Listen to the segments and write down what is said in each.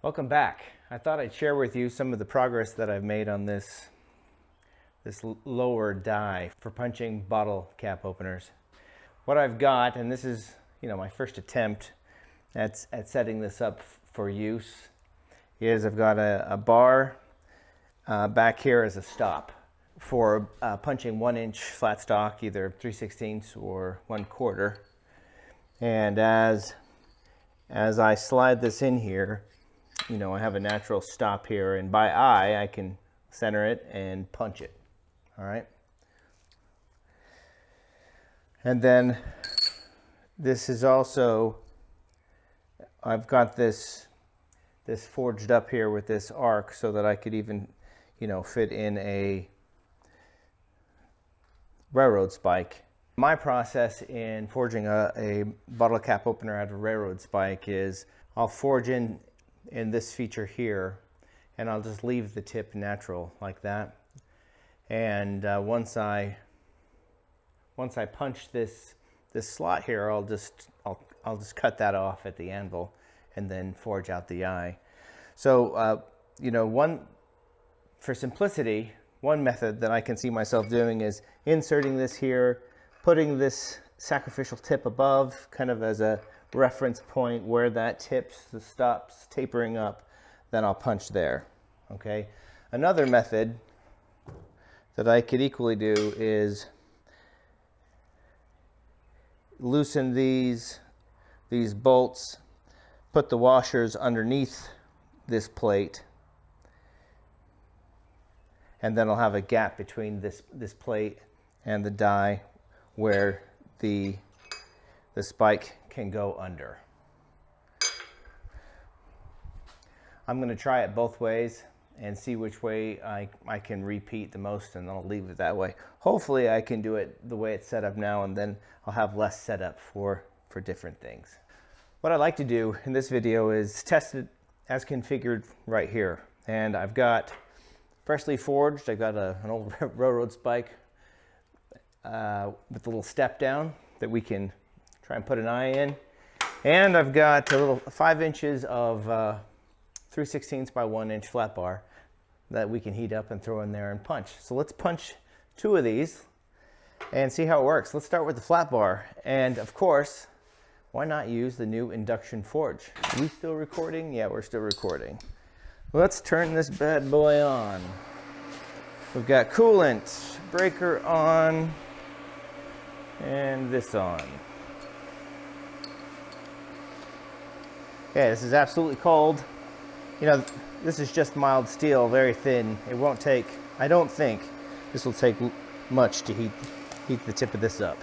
Welcome back. I thought I'd share with you some of the progress that I've made on this lower die for punching bottle cap openers. What I've got, and this is my first attempt at setting this up for use, is I've got a bar back here as a stop for punching 1-inch flat stock, either 3/16 or 1/4. And as I slide this in here, I have a natural stop here, and by eye I can center it and punch it. All right. And then this is also, I've got this forged up here with this arc so that I could even fit in a railroad spike. My process in forging a bottle cap opener out of a railroad spike is I'll forge in this feature here, and I'll just leave the tip natural like that. And once I punch this slot here, I'll just cut that off at the anvil and then forge out the eye. So for simplicity, one method that I can see myself doing is inserting this here, putting this sacrificial tip above, kind of as a reference point where that stops tapering up, then I'll punch there. Okay. Another method that I could equally do is loosen these bolts, put the washers underneath this plate, and then I'll have a gap between this plate and the die where the spike can go under. I'm going to try it both ways and see which way I can repeat the most, and then I'll leave it that way. Hopefully I can do it the way it's set up now, and then I'll have less setup for different things. What I'd like to do in this video is test it as configured right here. And I've got freshly forged, I've got an old railroad spike with a little step down that we can try and put an eye in. And I've got a little 5 inches of 3/16 by 1-inch flat bar that we can heat up and throw in there and punch. So let's punch 2 of these and see how it works. Let's start with the flat bar. And of course, why not use the new induction forge? Are we still recording? Yeah, we're still recording. Let's turn this bad boy on. We've got coolant, breaker on, and this on. Okay, this is absolutely cold. This is just mild steel, very thin. It won't take, I don't think this will take much to heat the tip of this up.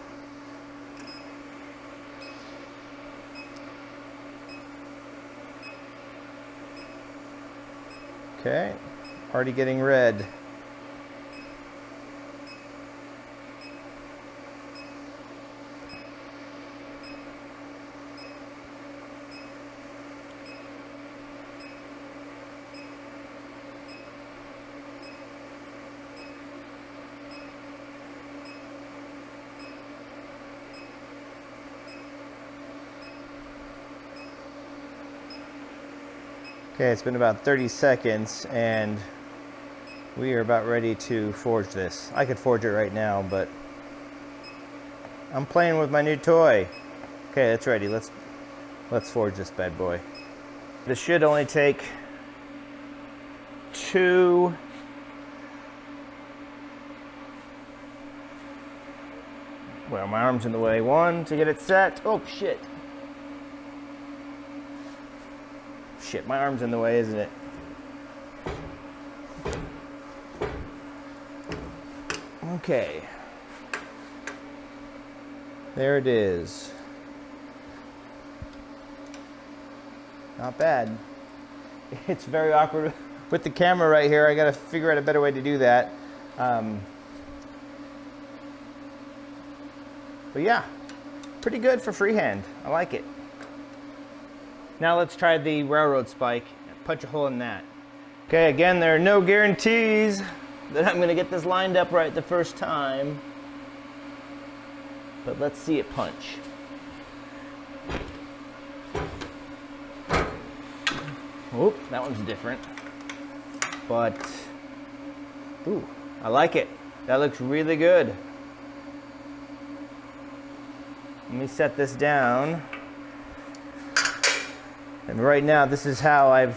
Okay, already getting red. Okay, it's been about 30 seconds and we are about ready to forge this. I could forge it right now, but I'm playing with my new toy. Okay, it's ready. Let's forge this bad boy. This should only take 2 well, my arm's in the way. 1 to get it set. Oh shit. Shit, my arm's in the way, isn't it? Okay. There it is. Not bad. It's very awkward with the camera right here. I gotta figure out a better way to do that. But yeah, pretty good for freehand. I like it. Now let's try the railroad spike. Punch a hole in that. Okay, again, there are no guarantees that I'm gonna get this lined up right the first time. But let's see it punch. Oop, that one's different. But, ooh, I like it. That looks really good. Let me set this down. And right now, this is how I'm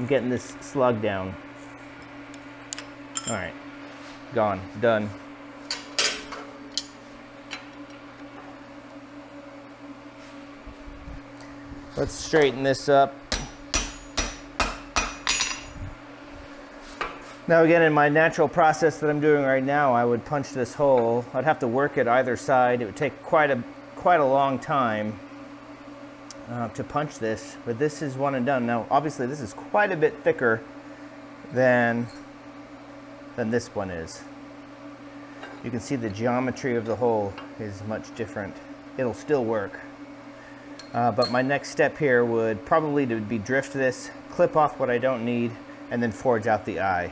getting this slug down. All right, gone, done. Let's straighten this up. Now again, in my natural process that I'm doing right now, I would punch this hole. I'd have to work it either side. It would take quite a long time to punch this, but this is one and done. Now, obviously, this is quite a bit thicker than this one is. You can see the geometry of the hole is much different. It'll still work. But my next step here would probably to be drift this, clip off what I don't need, and then forge out the eye.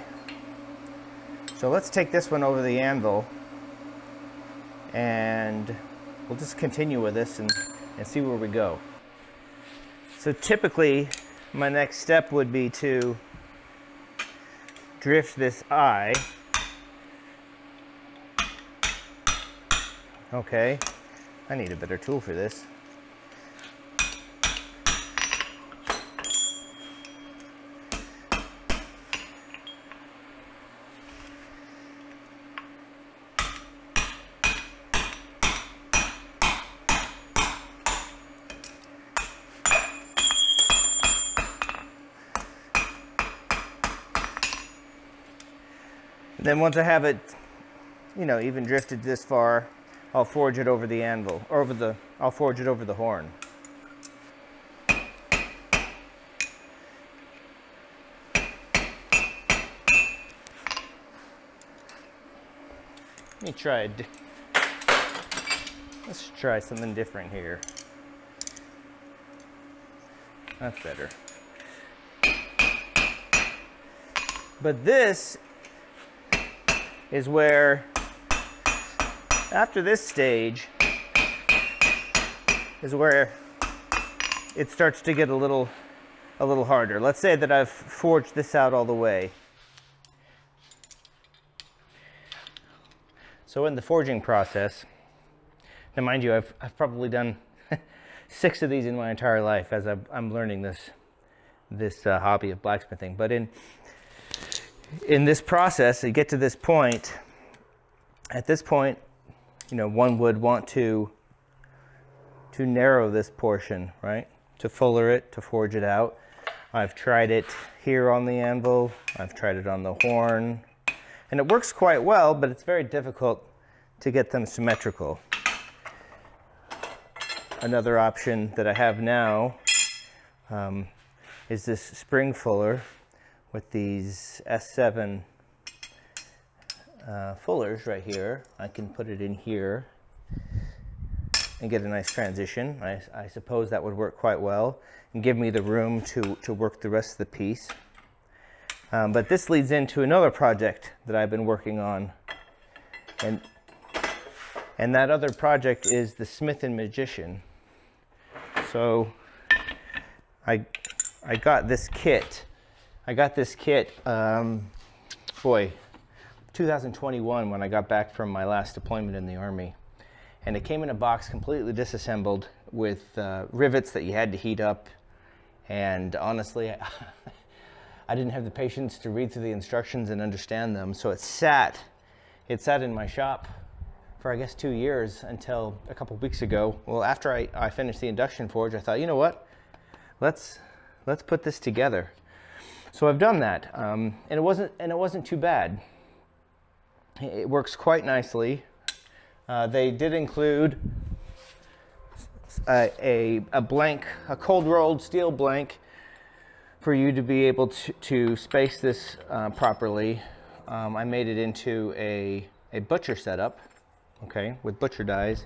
So let's take this one over the anvil, and we'll just continue with this and see where we go. So typically, my next step would be to drift this eye. Okay, I need a better tool for this. Then once I have it, you know, even drifted this far, I'll forge it over the anvil, or I'll forge it over the horn. Let me try let's try something different here. That's better. But this is where, after this stage, is where it starts to get a little harder. Let's say that I've forged this out all the way. So in the forging process, now mind you, I've probably done 6 of these in my entire life as I'm learning this hobby of blacksmithing. But in this process, you get to this point. At this point, you know, one would want to narrow this portion, right? To fuller it, to forge it out. I've tried it here on the anvil. I've tried it on the horn. And it works quite well, but it's very difficult to get them symmetrical. Another option that I have now is this spring fuller with these S7 fullers right here. I can put it in here and get a nice transition. I suppose that would work quite well and give me the room to work the rest of the piece. But this leads into another project that I've been working on, and that other project is the Smithin Magician. So I got this kit. Boy, 2021 when I got back from my last deployment in the Army. And it came in a box completely disassembled with rivets that you had to heat up. And honestly, I didn't have the patience to read through the instructions and understand them. So it sat in my shop for I guess 2 years until a couple weeks ago. Well, after I finished the induction forge, I thought, you know what? Let's put this together. So I've done that, and it wasn't too bad. It works quite nicely. They did include a blank, a cold rolled steel blank for you to be able to space this properly. I made it into a butcher setup, okay, with butcher dies,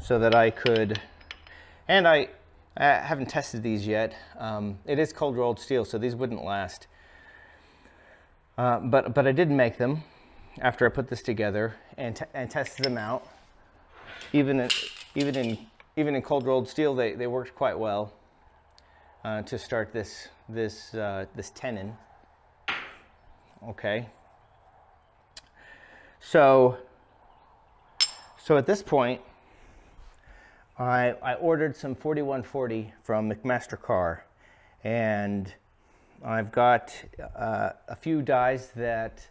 so that I could, and I haven't tested these yet. It is cold rolled steel, so these wouldn't last. But I did make them after I put this together and tested them out. Even in cold rolled steel, they worked quite well. to start this tenon. Okay. So at this point, I ordered some 4140 from McMaster Carr, and I've got a few dies that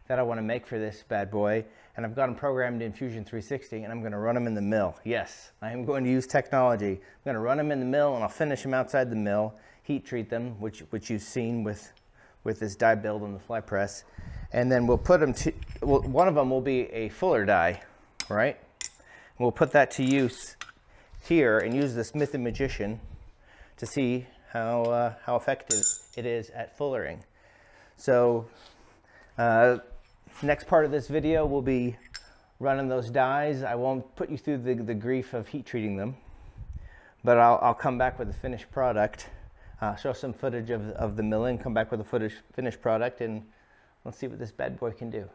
I want to make for this bad boy, and I've got them programmed in Fusion 360, and I'm going to run them in the mill. Yes, I am going to use technology. I'm going to run them in the mill, and I'll finish them outside the mill, heat treat them, which you've seen with this die build on the fly press, and then we'll put them to, one of them will be a fuller die, right? And we'll put that to use here and use the Smithin Magician to see how effective it is at fullering. So next part of this video will be running those dies. I won't put you through the grief of heat treating them, but I'll come back with a finished product, show some footage of the milling, come back with a finished product, and let's see what this bad boy can do.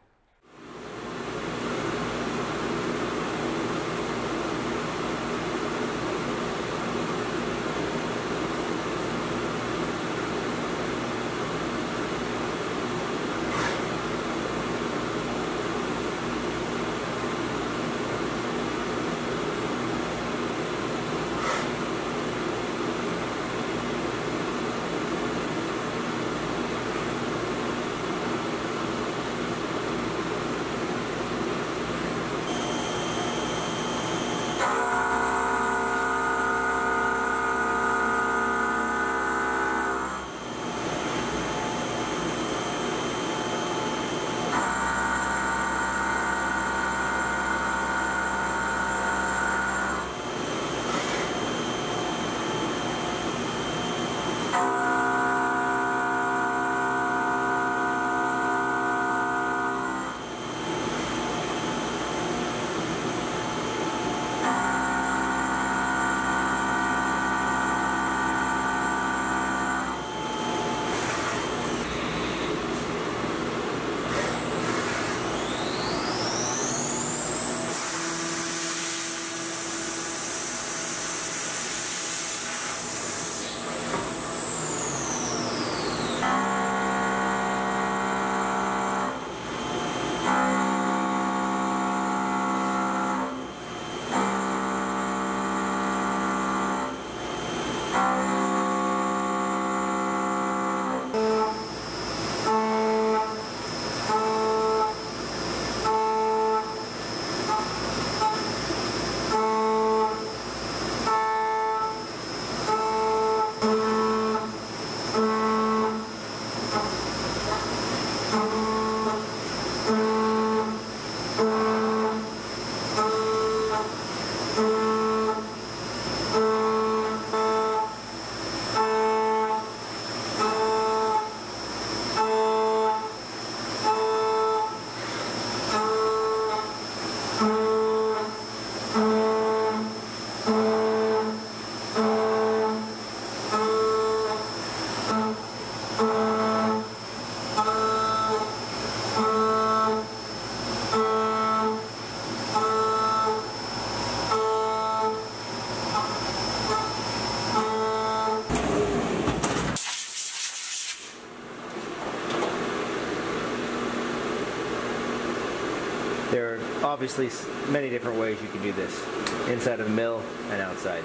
There are obviously many different ways you can do this, inside of a mill and outside,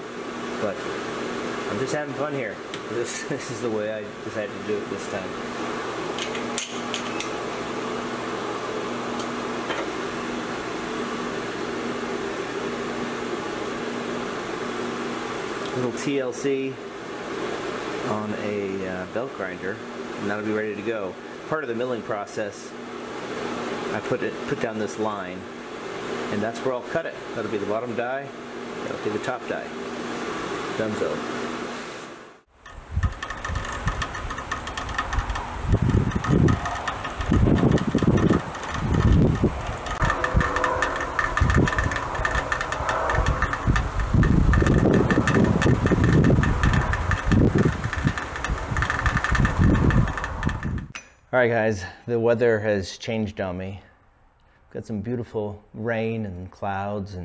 but I'm just having fun here. This is the way I decided to do it this time. Little TLC on a belt grinder, and that'll be ready to go. Part of the milling process, I put down this line, and that's where I'll cut it. That'll be the bottom die, that'll be the top die. Donezo. All right, guys, the weather has changed on me. Got some beautiful rain and clouds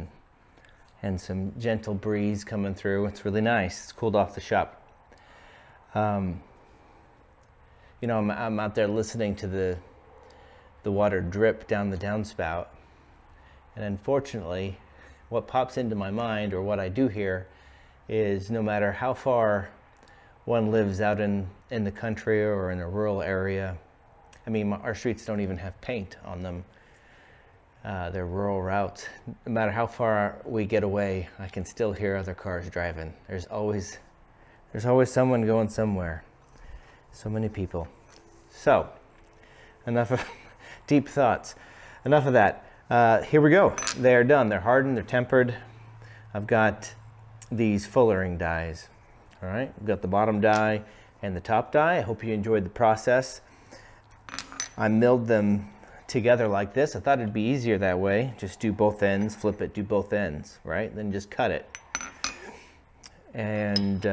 and some gentle breeze coming through. It's really nice. It's cooled off the shop. You know, I'm out there listening to the water drip down the downspout, and unfortunately, what pops into my mind, or what I do hear, is no matter how far one lives out in the country or in a rural area. I mean, our streets don't even have paint on them. They're rural routes. No matter how far we get away, I can still hear other cars driving. There's always someone going somewhere. So many people. So, enough of deep thoughts. Enough of that. Here we go. They are done. They're hardened. They're tempered. I've got these fullering dies. All right. I've got the bottom die and the top die. I hope you enjoyed the process. I milled them together like this. I thought it'd be easier that way. Just do both ends, flip it, do both ends, right? Then just cut it. And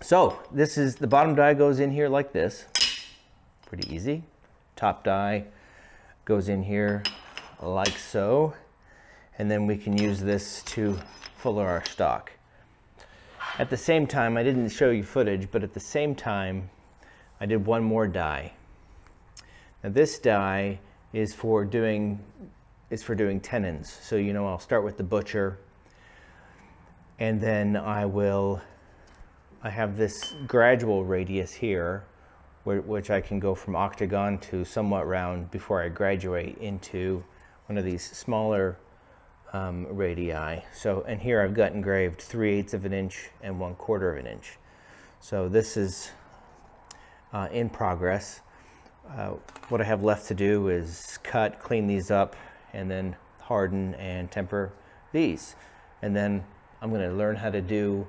so this is, the bottom die goes in here like this. Pretty easy. Top die goes in here like so. And then we can use this to fuller our stock. At the same time, I didn't show you footage, but at the same time, I did one more die. Now this die is for doing tenons. So, you know, I'll start with the butcher, and then I have this gradual radius here, which I can go from octagon to somewhat round before I graduate into one of these smaller radii. So, and here I've got engraved 3/8 of an inch and 1/4 of an inch. So this is in progress. What I have left to do is cut, clean these up, and then harden and temper these. And then I'm going to learn how to do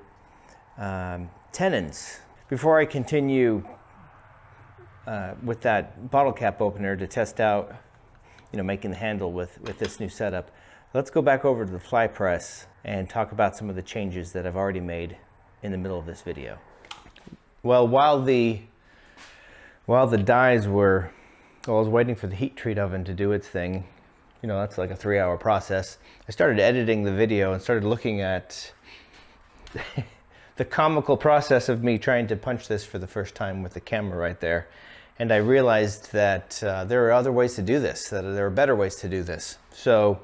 tenons. Before I continue with that bottle cap opener to test out, you know, making the handle with this new setup, let's go back over to the fly press and talk about some of the changes that I've already made in the middle of this video. Well, while the dies were, well, I was waiting for the heat treat oven to do its thing. You know, that's like a 3-hour process. I started editing the video and started looking at the comical process of me trying to punch this for the first time with the camera right there. And I realized that there are other ways to do this, that there are better ways to do this. So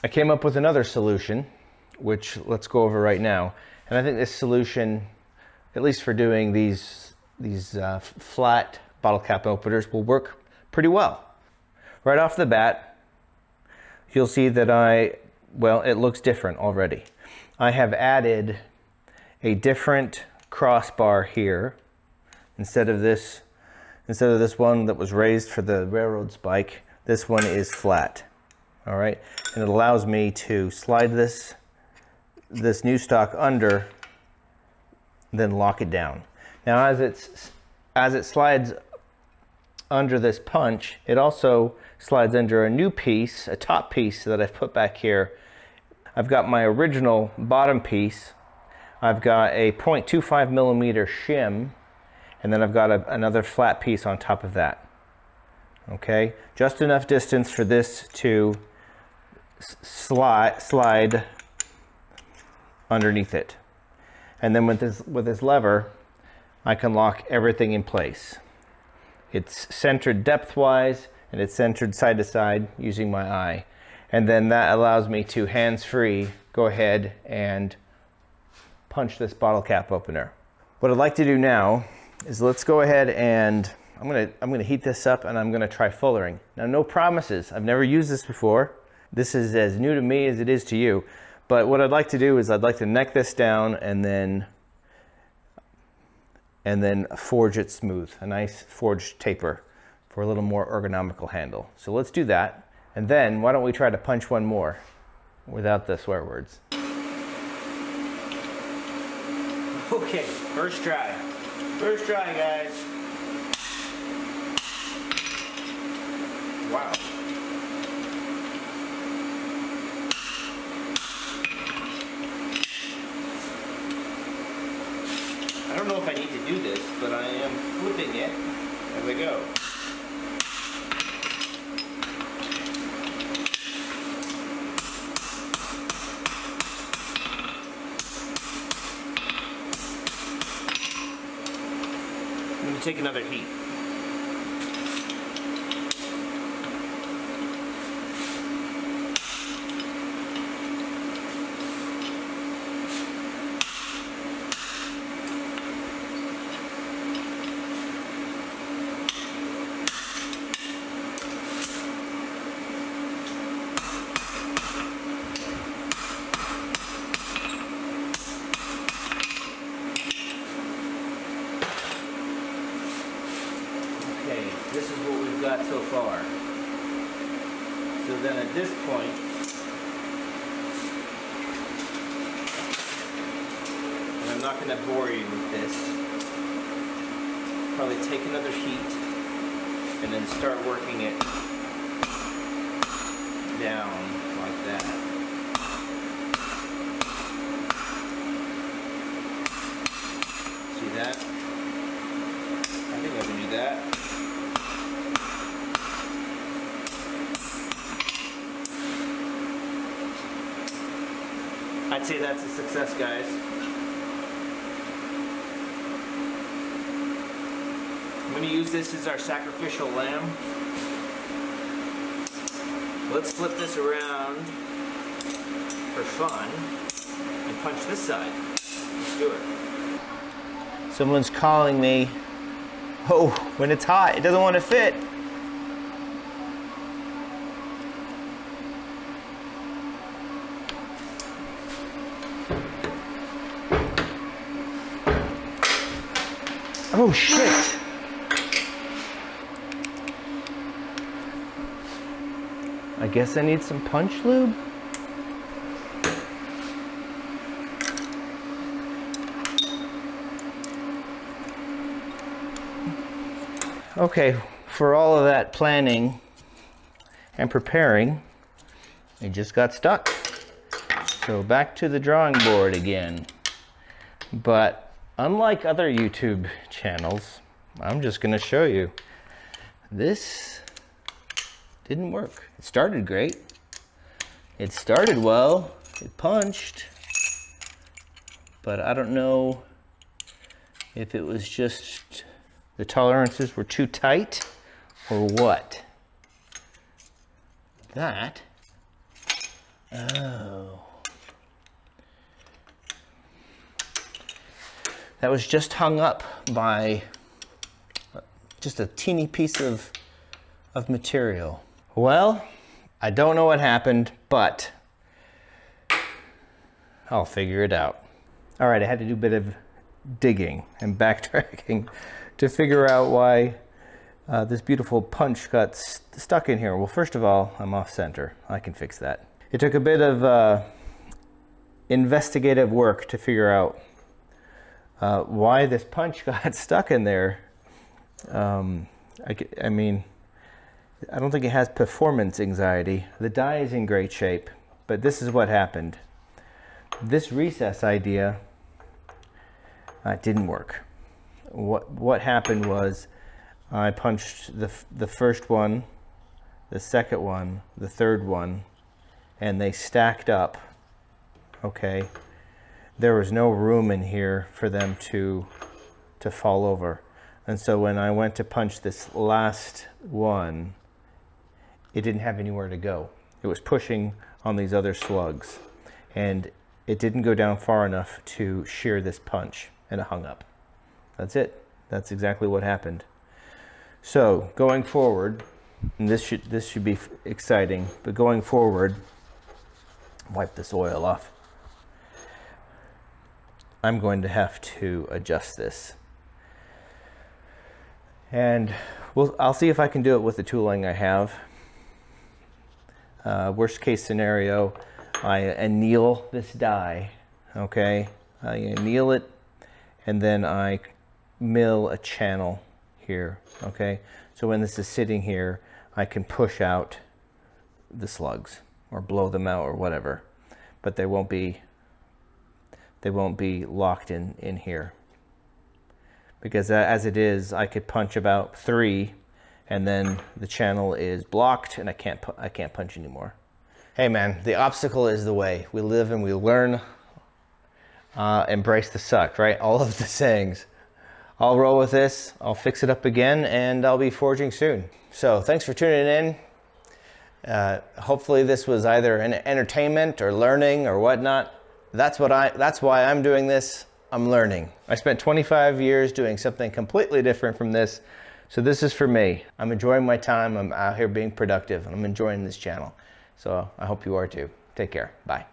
I came up with another solution, which let's go over right now. And I think this solution, at least for doing these flat bottle cap openers, will work pretty well. Right off the bat, you'll see that well, it looks different already. I have added a different crossbar here. Instead of this one that was raised for the railroad spike, this one is flat. All right, and it allows me to slide this new stock under, then lock it down. Now, as it slides under this punch, it also slides under a new piece, a top piece that I've put back here. I've got my original bottom piece. I've got a 0.25 millimeter shim, and then I've got another flat piece on top of that. Okay, just enough distance for this to slide underneath it. And then with this lever, I can lock everything in place. It's centered depth-wise, and it's centered side to side using my eye. And then that allows me to hands-free go ahead and punch this bottle cap opener. What I'd like to do now is let's go ahead and I'm gonna heat this up, and I'm gonna try fullering. Now, no promises. I've never used this before. This is as new to me as it is to you. But what I'd like to do is I'd like to neck this down and then forge it smooth, a nice forged taper for a little more ergonomical handle. So let's do that. And then why don't we try to punch one more without the swear words. Okay, first try. First try, guys. Wow. I don't know if I need to do this, but I am flipping it as I go. and take another heat. This is what we've got so far. So then at this point, and I'm not going to bore you with this, probably take another heat and then start working it down like that. See that? I think I can do that. I'd say that's a success, guys. I'm going to use this as our sacrificial lamb. Let's flip this around for fun and punch this side. Let's do it. Someone's calling me. Oh, when it's hot, it doesn't want to fit. Oh shit! I guess I need some punch lube? Okay, for all of that planning and preparing, it just got stuck. So back to the drawing board again. But unlike other YouTube channels, I'm just going to show you. This didn't work. It started great. It started well. It punched. But I don't know if it was just the tolerances were too tight or what. That. Oh. That was just hung up by just a teeny piece of material. Well, I don't know what happened, but I'll figure it out. All right, I had to do a bit of digging and backtracking to figure out why this beautiful punch got stuck in here. Well, first of all, I'm off center. I can fix that. It took a bit of investigative work to figure out why this punch got stuck in there. I mean, I don't think it has performance anxiety. The die is in great shape, but this is what happened. This recess idea didn't work. What happened was I punched the first one, the second one, the third one, and they stacked up, okay? There was no room in here for them to fall over. And so when I went to punch this last one, it didn't have anywhere to go. It was pushing on these other slugs, and it didn't go down far enough to shear this punch, and it hung up. That's it. That's exactly what happened. So going forward, and this should be exciting, but going forward, wipe this oil off. I'm going to have to adjust this. And I'll see if I can do it with the tooling I have. Worst case scenario, I anneal this die, okay? I anneal it, and then I mill a channel here, okay? So when this is sitting here, I can push out the slugs or blow them out or whatever, but they won't be locked in here. Because as it is, I could punch about 3, and then the channel is blocked, and I can't punch anymore. Hey man, the obstacle is the way. We live and we learn. Embrace the suck, right? All of the sayings. I'll roll with this. I'll fix it up again, and I'll be forging soon. So thanks for tuning in. Hopefully this was either an entertainment or learning or whatnot. That's why I'm doing this. I'm learning. I spent 25 years doing something completely different from this. So this is for me. I'm enjoying my time. I'm out here being productive, and I'm enjoying this channel. So I hope you are too. Take care. Bye.